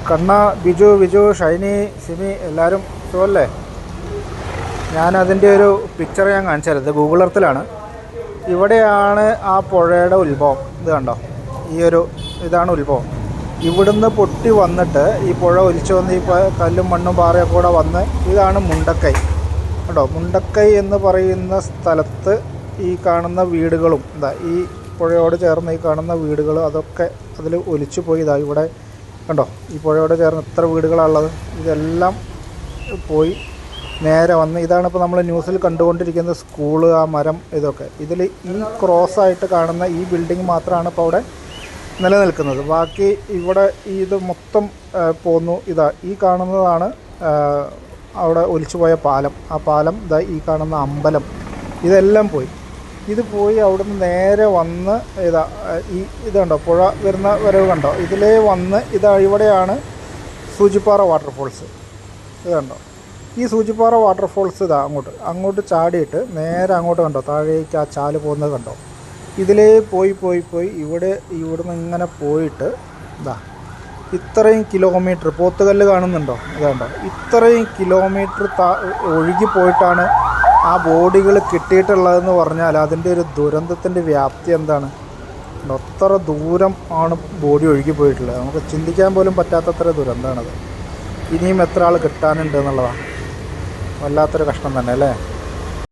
കണ്ണ, ബിജു, ഷൈനി, സിമി എല്ലാവരും സുഖമല്ലേ? ഞാനതിൻ്റെ ഒരു പിക്ചർ ഞാൻ കാണിച്ചു തരാം. ഇത് ഗൂഗിൾ എർത്തിലാണ്. ഇവിടെയാണ് ആ പുഴയുടെ ഉത്ഭവം. ഇത് കണ്ടോ, ഇതാണ് ഉത്ഭവം. ഇവിടുന്ന് പൊട്ടി വന്നിട്ട് ഈ പുഴ ഒലിച്ചു വന്ന് ഈ കല്ലും മണ്ണും പാറയൊക്കെ കൂടെ വന്ന് ഇതാണ് മുണ്ടക്കൈ കേട്ടോ. മുണ്ടക്കൈ എന്ന് പറയുന്ന സ്ഥലത്ത് ഈ കാണുന്ന വീടുകളും ഈ പുഴയോട് ചേർന്ന് ഈ കാണുന്ന വീടുകൾ അതൊക്കെ അതിൽ ഒലിച്ചു പോയി. ഇവിടെ കണ്ടോ, ഈ പുഴയോട് ചേർന്ന് എത്ര വീടുകളാണുള്ളത്. ഇതെല്ലാം പോയി നേരെ വന്ന് ഇതാണ് ഇപ്പോൾ നമ്മൾ ന്യൂസിൽ കണ്ടുകൊണ്ടിരിക്കുന്ന സ്കൂള്, ആ മരം, ഇതൊക്കെ. ഇതിൽ ഈ ക്രോസായിട്ട് കാണുന്ന ഈ ബിൽഡിംഗ് മാത്രമാണ് ഇപ്പോൾ അവിടെ നിലനിൽക്കുന്നത്. ബാക്കി ഇവിടെ ഇത് മൊത്തം പോന്നു. ഈ കാണുന്നതാണ് അവിടെ ഒലിച്ചുപോയ പാലം. ആ പാലം, ഈ കാണുന്ന അമ്പലം, ഇതെല്ലാം പോയി. ഇത് പോയി അവിടുന്ന് നേരെ വന്ന് ഇത് കണ്ടോ, പുഴ വരുന്ന വരവ് കണ്ടോ, ഇതിലേ വന്ന് ഇവിടെയാണ് സൂചിപ്പാറ വാട്ടർഫോൾസ്. ഇത് കണ്ടോ, ഈ സൂചിപ്പാറ വാട്ടർഫോൾസ് അങ്ങോട്ട് ചാടിയിട്ട് നേരെ അങ്ങോട്ട് കണ്ടോ, താഴേക്ക് ആ ചാല് പോകുന്നത് കണ്ടോ. ഇതിലേ പോയി ഇവിടുന്ന് ഇങ്ങനെ പോയിട്ട് ഇത്രയും കിലോമീറ്റർ, പോത്തുകല്ല് കാണുന്നുണ്ടോ, ഇതുണ്ടോ, ഇത്രയും കിലോമീറ്റർ ഒഴുകി പോയിട്ടാണ് ആ ബോഡികൾ കിട്ടിയിട്ടുള്ളതെന്ന് പറഞ്ഞാൽ അതിൻ്റെ ഒരു ദുരന്തത്തിൻ്റെ വ്യാപ്തി എന്താണ്. അത്ര ദൂരം ആണ് ബോഡി ഒഴുകി പോയിട്ടുള്ളത്. നമുക്ക് ചിന്തിക്കാൻ പോലും പറ്റാത്തത്ര ദുരന്തമാണത്. ഇനിയും എത്ര ആൾ കിട്ടാനുണ്ട് എന്നുള്ളതാണ്. വല്ലാത്തൊരു കഷ്ടം തന്നെ അല്ലേ.